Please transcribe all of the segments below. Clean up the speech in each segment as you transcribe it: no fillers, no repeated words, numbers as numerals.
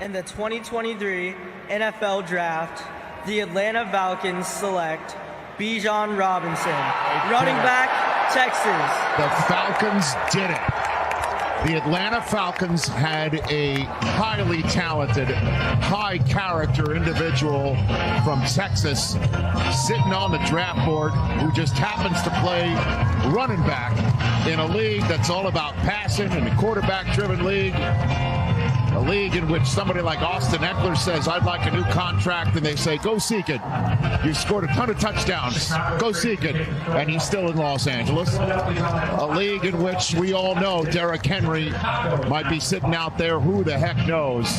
In the 2023 NFL Draft, the Atlanta Falcons select Bijan Robinson, running back, Texas. The Falcons did it. The Atlanta Falcons had a highly talented, high-character individual from Texas sitting on the draft board who just happens to play running back in a league that's all about passing and a quarterback-driven league. A league in which somebody like Austin Eckler says, I'd like a new contract, and they say, go seek it. You scored a ton of touchdowns. Go seek it. And he's still in Los Angeles. A league in which we all know Derrick Henry might be sitting out there. Who the heck knows?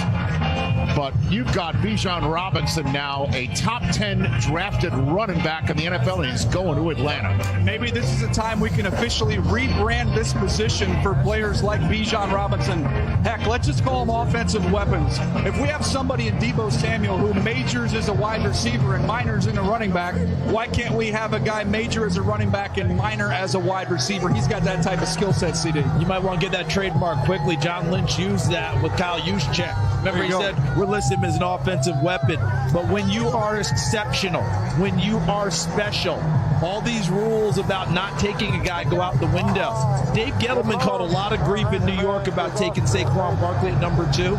But you've got Bijan Robinson now, a top 10 drafted running back in the NFL, and he's going to Atlanta. Maybe this is a time we can officially rebrand this position for players like Bijan Robinson. Heck, let's just call them offensive weapons. If we have somebody in Deebo Samuel who majors as a wide receiver and minors in a running back, why can't we have a guy major as a running back and minor as a wide receiver? He's got that type of skill set, CD. You might want to get that trademark quickly. John Lynch used that with Kyle Juszczyk. Remember, he said, we're listing him as an offensive weapon. But when you are exceptional, when you are special, all these rules about not taking a guy go out the window. Dave Gettleman caught a lot of grief in New York about taking Saquon Barkley at number 2.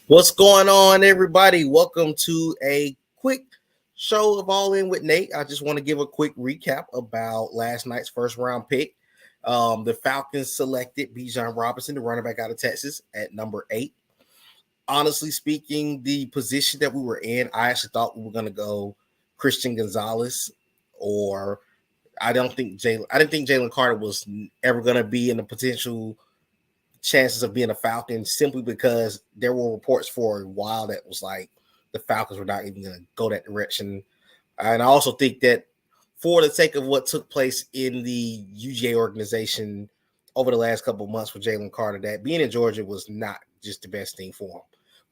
What's going on, everybody? Welcome to a quick show of All In with Nate. I just want to give a quick recap about last night's first round pick. The Falcons selected Bijan Robinson, the running back out of Texas, at number 8. Honestly speaking, the position that we were in, I actually thought we were going to go Christian Gonzalez, or I didn't think Jalen Carter was ever going to be in the potential chances of being a Falcon, simply because there were reports for a while that was like the Falcons were not even going to go that direction. And I also think that for the sake of what took place in the UGA organization over the last couple of months with Jalen Carter, that being in Georgia was not just the best thing for him.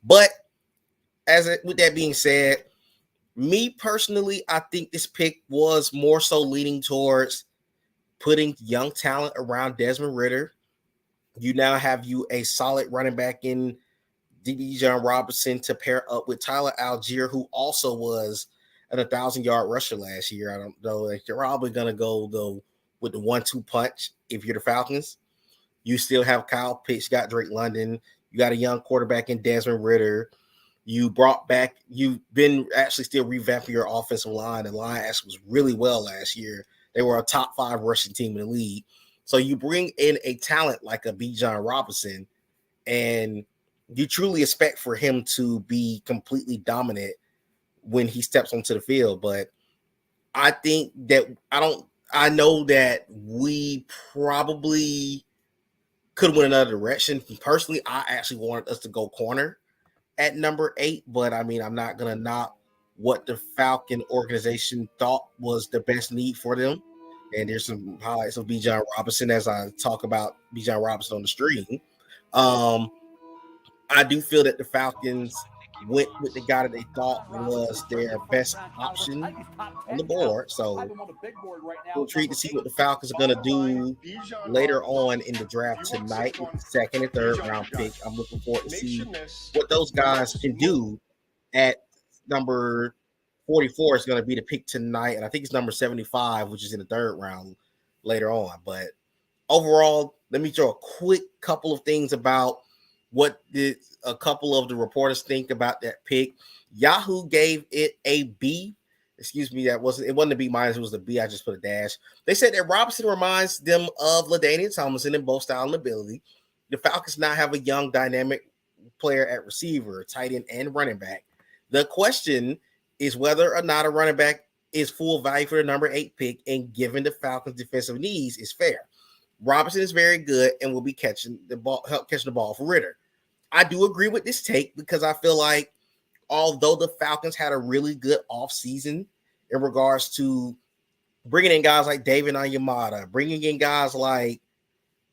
But with that being said, me personally, I think this pick was more so leaning towards putting young talent around Desmond Ridder. You now have a solid running back in Bijan Robinson to pair up with Tyler Algier, who also was an 1,000-yard rusher last year. I don't know if you're probably going to go, though, with the 1-2 punch if you're the Falcons. You still have Kyle Pitts, you got Drake London, you got a young quarterback in Desmond Ridder. You've been actually still revamping your offensive line. The line actually was really well last year. They were a top 5 rushing team in the league. So you bring in a talent like a Bijan Robinson, and you truly expect for him to be completely dominant when he steps onto the field. But I think that I know that we probably could have went another direction. Personally, I actually wanted us to go corner at number 8, but I mean, I'm not going to knock what the Falcon organization thought was the best need for them. And there's some highlights of Bijan Robinson as I talk about Bijan Robinson on the stream. I do feel that the Falcons went with the guy that they thought was their best option on the board. So we'll treat to see what the Falcons are going to do later on in the draft tonight with the second and third round pick. I'm looking forward to see what those guys can do. At number 44 is going to be the pick tonight, and I think it's number 75, which is in the third round later on. But overall, let me throw a quick couple of things about what did a couple of the reporters think about that pick. Yahoo gave it a B. Excuse me, it wasn't a B minus, it was a B. I just put a dash. They said that Robinson reminds them of LaDainian Tomlinson in both style and ability. The Falcons now have a young, dynamic player at receiver, tight end, and running back. The question is whether or not a running back is full value for the number 8 pick, and given the Falcons' defensive needs, is fair. Robinson is very good and will be help catching the ball for Ridder. I do agree with this take because I feel like although the Falcons had a really good offseason in regards to bringing in guys like David Onyemata, bringing in guys like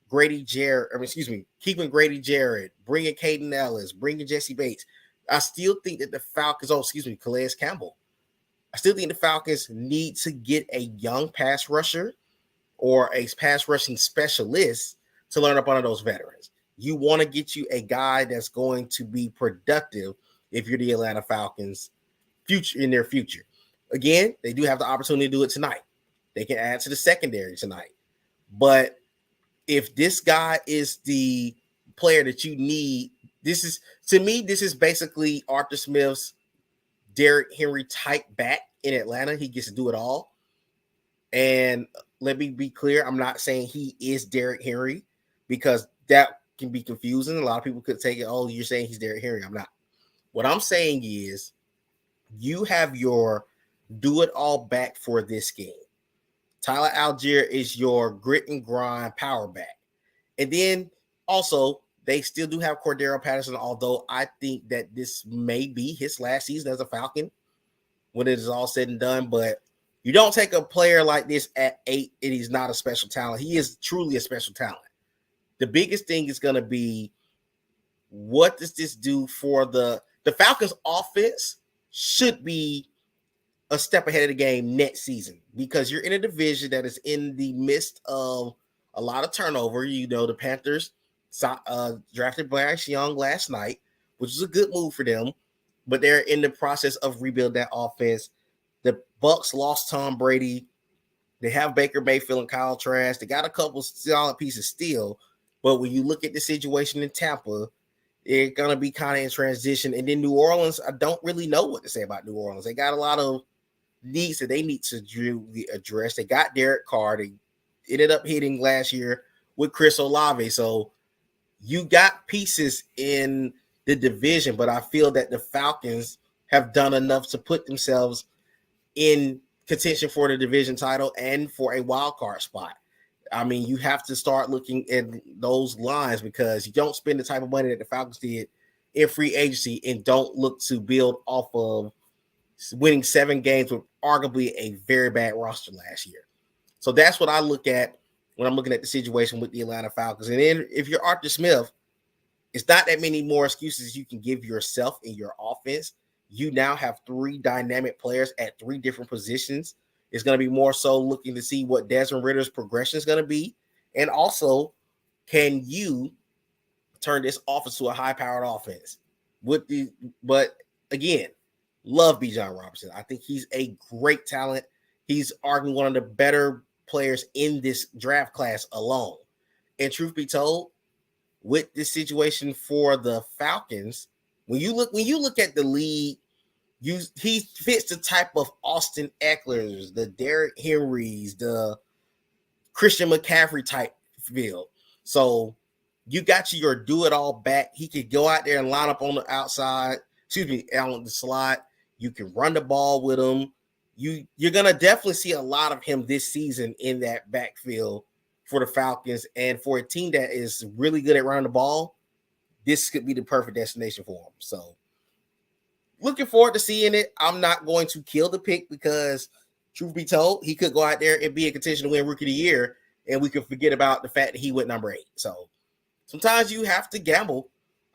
keeping Grady Jarrett, bringing Caden Ellis, bringing Jesse Bates, I still think that the Falcons, Calais Campbell. I still think the Falcons need to get a young pass rusher or a pass rushing specialist to learn up under those veterans. You want to get you a guy that's going to be productive if you're the Atlanta Falcons in their future. Again, they do have the opportunity to do it tonight. They can add to the secondary tonight. But if this guy is the player that you need, this is basically Arthur Smith's Derrick Henry type back in Atlanta. He gets to do it all. And let me be clear, I'm not saying he is Derrick Henry, because that can be confusing. A lot of people could take it, oh, you're saying he's Derrick Henry. I'm not. What I'm saying is you have your do it all back for this game. Tyler Algier is your grit and grind power back. And then also, they still do have Cordero Patterson, although I think that this may be his last season as a Falcon when it is all said and done. But you don't take a player like this at 8 and he's not a special talent. He is truly a special talent. The biggest thing is going to be, what does this do for the Falcons offense? Should be a step ahead of the game next season, because you're in a division that is in the midst of a lot of turnover. You know, the Panthers drafted Bryce Young last night, which is a good move for them, but they're in the process of rebuilding that offense. The Bucs lost Tom Brady. They have Baker Mayfield and Kyle Trask. They got a couple solid pieces still, but when you look at the situation in Tampa, they're going to be kind of in transition. And then New Orleans, I don't really know what to say about New Orleans. They got a lot of needs that they need to address. They got Derek Carr. They ended up hitting last year with Chris Olave. So you got pieces in the division, but I feel that the Falcons have done enough to put themselves in contention for the division title and for a wild card spot. I mean, you have to start looking at those lines, because you don't spend the type of money that the Falcons did in free agency and don't look to build off of winning 7 games with arguably a very bad roster last year. So that's what I look at when I'm looking at the situation with the Atlanta Falcons. And then if you're Arthur Smith, it's not that many more excuses you can give yourself in your offense. You now have 3 dynamic players at 3 different positions. It's going to be more so looking to see what Desmond Ritter's progression is going to be. And also, can you turn this offense to a high-powered offense? But again, love Bijan Robinson. I think he's a great talent. He's arguably one of the better players in this draft class alone. And truth be told, with this situation for the Falcons, when you look at the league, he fits the type of Austin Eckler's, the Derrick Henrys, the Christian McCaffrey type field. So you got your do it all back. He could go out there and line up on the outside, on the slot. You can run the ball with him. You're going to definitely see a lot of him this season in that backfield for the Falcons. And for a team that is really good at running the ball, this could be the perfect destination for him. So looking forward to seeing it. I'm not going to kill the pick, because truth be told, he could go out there and be in contention to win Rookie of the Year, and we can forget about the fact that he went number 8. So sometimes you have to gamble.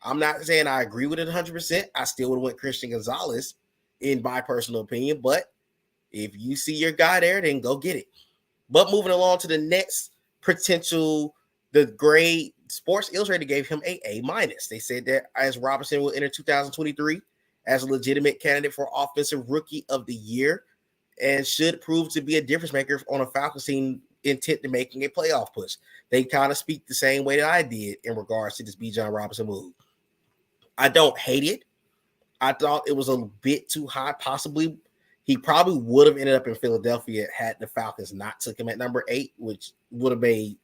I'm not saying I agree with it 100%. I still would have went Christian Gonzalez in my personal opinion, but if you see your guy there, then go get it. But moving along to the next potential, the grade Sports Illustrated gave him a A-. They said that as Robinson will enter 2023 as a legitimate candidate for Offensive Rookie of the Year, and should prove to be a difference maker on a Falcons team intent to making a playoff push. They kind of speak the same way that I did in regards to this Bijan Robinson move. I don't hate it. I thought it was a bit too high. Possibly he probably would have ended up in Philadelphia had the Falcons not took him at number 8, which would have made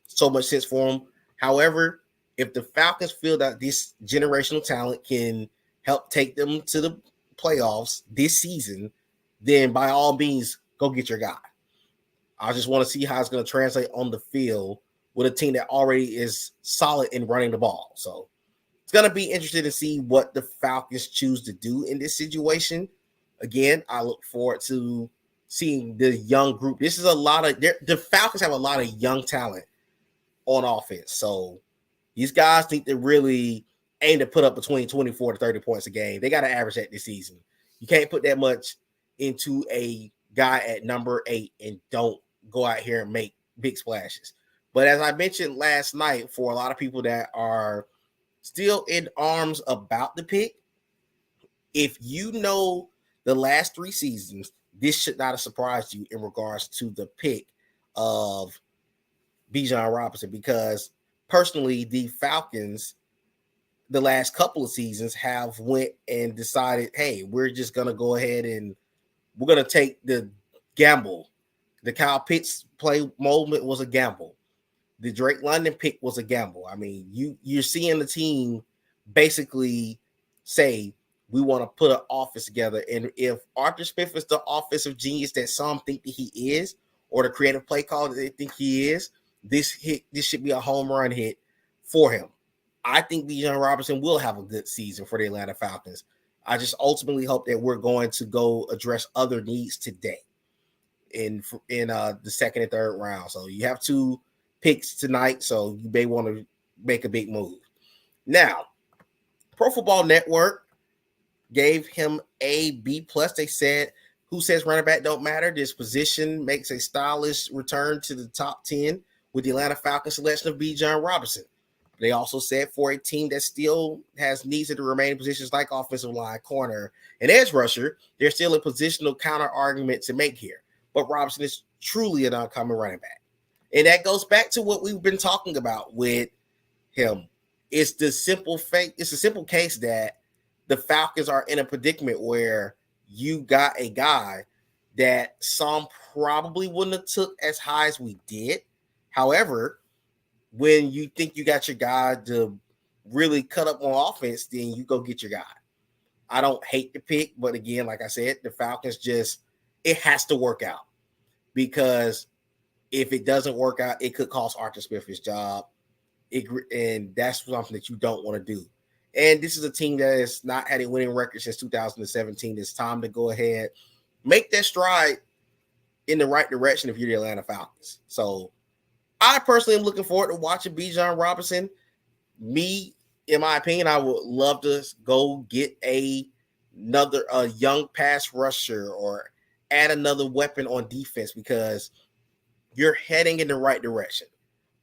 so much sense for him. However, if the Falcons feel that this generational talent can help take them to the playoffs this season, then by all means, go get your guy. I just want to see how it's going to translate on the field with a team that already is solid in running the ball. So it's going to be interesting to see what the Falcons choose to do in this situation. Again, I look forward to seeing the young group. This is the Falcons have a lot of young talent on offense. So these guys think they really aim to put up between 24 to 30 points a game. They got to average that this season. You can't put that much into a guy at number 8 and don't go out here and make big splashes. But as I mentioned last night, for a lot of people that are still in arms about the pick, if you know the last 3 seasons, this should not have surprised you in regards to the pick of Bijan Robinson, because personally, the Falcons, the last couple of seasons, have went and decided, hey, we're just going to go ahead and we're going to take the gamble. The Kyle Pitts play moment was a gamble. The Drake London pick was a gamble. I mean, you're seeing the team basically say, we want to put an offense together. And if Arthur Smith is the offensive genius that some think that he is, or the creative play call that they think he is, this should be a home run hit for him. I think Bijan Robinson will have a good season for the Atlanta Falcons. I just ultimately hope that we're going to go address other needs today in the second and third round. So you have 2 picks tonight, so you may want to make a big move. Now, Pro Football Network gave him a B+. They said, who says running back don't matter? This position makes a stylish return to the top 10 with the Atlanta Falcons selection of Bijan Robinson. They also said, for a team that still has needs in the remaining positions like offensive line, corner, and edge rusher, there's still a positional counter argument to make here. But Robinson is truly an uncommon running back. And that goes back to what we've been talking about with him. It's a simple case that the Falcons are in a predicament where you got a guy that some probably wouldn't have took as high as we did. However, when you think you got your guy to really cut up on offense, then you go get your guy. I don't hate the pick, but again, like I said, the Falcons it has to work out, because if it doesn't work out, it could cost Arthur Smith his job. And that's something that you don't want to do. And this is a team that has not had a winning record since 2017. It's time to go ahead, make that stride in the right direction if you're the Atlanta Falcons. So I personally am looking forward to watching Bijan Robinson. Me, in my opinion, I would love to go get another young pass rusher or add another weapon on defense, because you're heading in the right direction.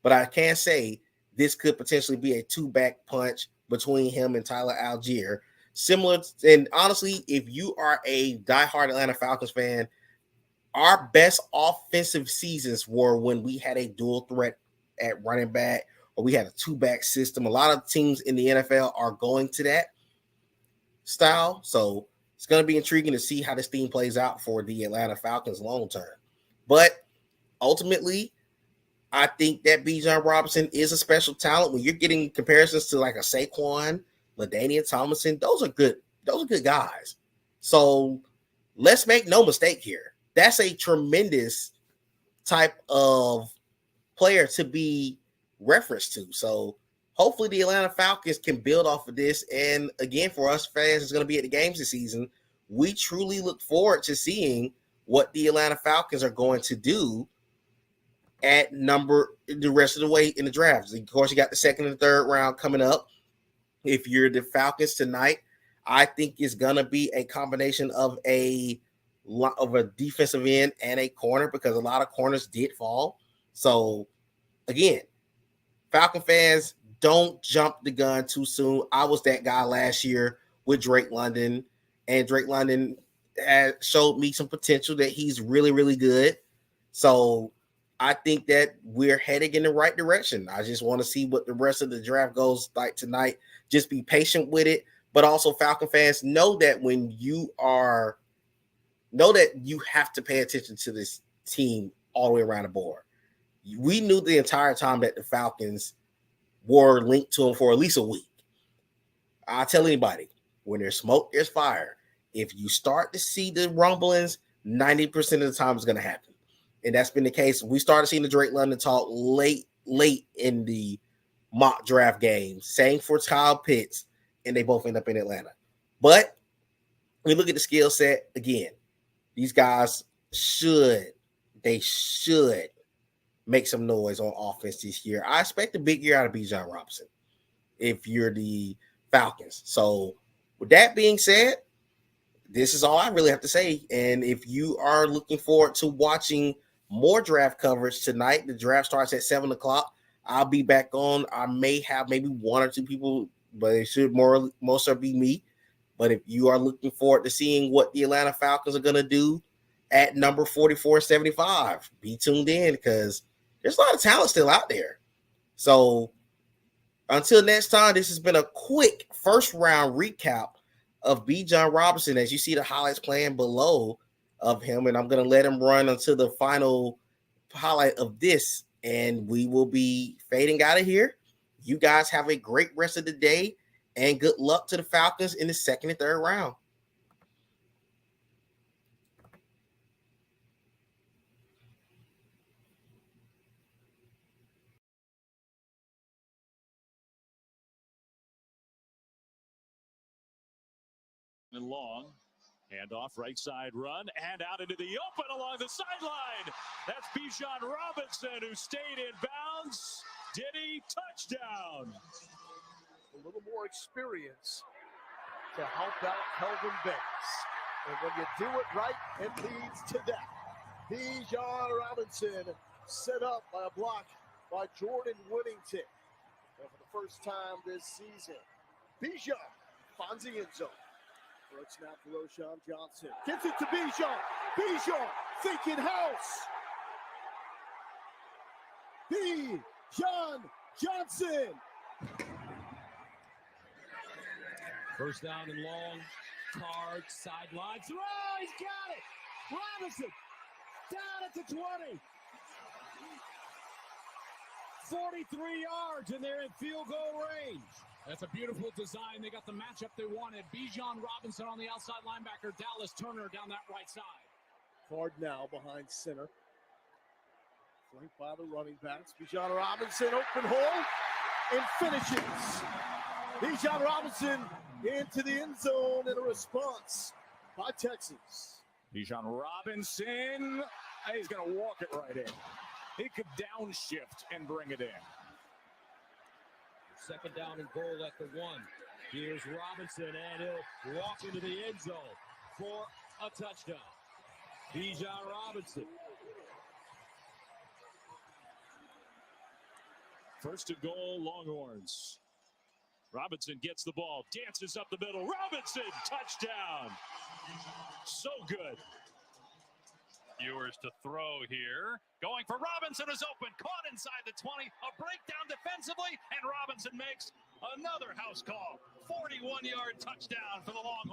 But I can say this could potentially be a 2-back punch between him and Tyler Algier. And honestly, if you are a diehard Atlanta Falcons fan, our best offensive seasons were when we had a dual threat at running back, or we had a 2-back system. A lot of teams in the NFL are going to that style. So it's going to be intriguing to see how this team plays out for the Atlanta Falcons long term. But ultimately, I think that Bijan Robinson is a special talent. When you're getting comparisons to like a Saquon, LaDainian Tomlinson, those are good guys. So let's make no mistake here. That's a tremendous type of player to be referenced to. So hopefully the Atlanta Falcons can build off of this. And again, for us fans, it's going to be at the games this season. We truly look forward to seeing what the Atlanta Falcons are going to do at the rest of the way in the drafts. Of course, you got the second and third round coming up. If you're the Falcons tonight, I think it's going to be a combination of a defensive end and a corner, because a lot of corners did fall. So again, Falcon fans, don't jump the gun too soon. I was that guy last year with Drake London, and Drake London has showed me some potential that he's really, really good. So I think that we're heading in the right direction. I just want to see what the rest of the draft goes like tonight. Just be patient with it. But also, Falcon fans, know that you have to pay attention to this team all the way around the board. We knew the entire time that the Falcons were linked to them for at least a week. I'll tell anybody, when there's smoke, there's fire. If you start to see the rumblings, 90% of the time it's going to happen. And that's been the case. We started seeing the Drake London talk late in the mock draft game. Same for Kyle Pitts, and they both end up in Atlanta. But we look at the skill set again. These guys should make some noise on offense this year. I expect a big year out of Bijan Robinson if you're the Falcons. So with that being said, this is all I really have to say. And if you are looking forward to watching more draft coverage tonight. The draft starts at 7 o'clock. I'll be back on. I may have maybe one or two people, but it should mostly be me. But if you are looking forward to seeing what the Atlanta Falcons are going to do at number 4475, be tuned in because there's a lot of talent still out there. So until next time, this has been a quick first round recap of Bijan Robinson. As you see the highlights playing below of him, and I'm going to let him run until the final highlight of this, and we will be fading out of here. You guys have a great rest of the day, and good luck to the Falcons in the second and third round. And long. Handoff, right side run, and out into the open along the sideline. That's Bijan Robinson, who stayed in bounds. Diddy, touchdown. A little more experience to help out Kelvin Banks. And when you do it right, it leads to that. Bijan Robinson set up by a block by Jordan Whittington. And for the first time this season, Bijan finds the end zone. First snap to Roschon Johnson. Gets it to Bijan. Bijan thinking house. Bijan Johnson. First down and long. Card, sidelines. Oh, he's got it. Robinson down at the 20. 43 yards, and they're in field goal range. That's a beautiful design. They got the matchup they wanted. Bijan Robinson on the outside linebacker. Dallas Turner down that right side. Card now behind center. Flanked by the running backs. Bijan Robinson, open hole, and finishes. Bijan Robinson into the end zone in a response by Texas. Bijan Robinson, he's going to walk it right in. He could downshift and bring it in. Second down and goal at the 1. Here's Robinson, and he'll walk into the end zone for a touchdown. Bijan Robinson. First and goal, Longhorns. Robinson gets the ball, dances up the middle. Robinson, touchdown. So good. Viewers to throw here. Going for Robinson is open. Caught inside the 20. A breakdown defensively. And Robinson makes another house call. 41-yard touchdown for the Longhorns.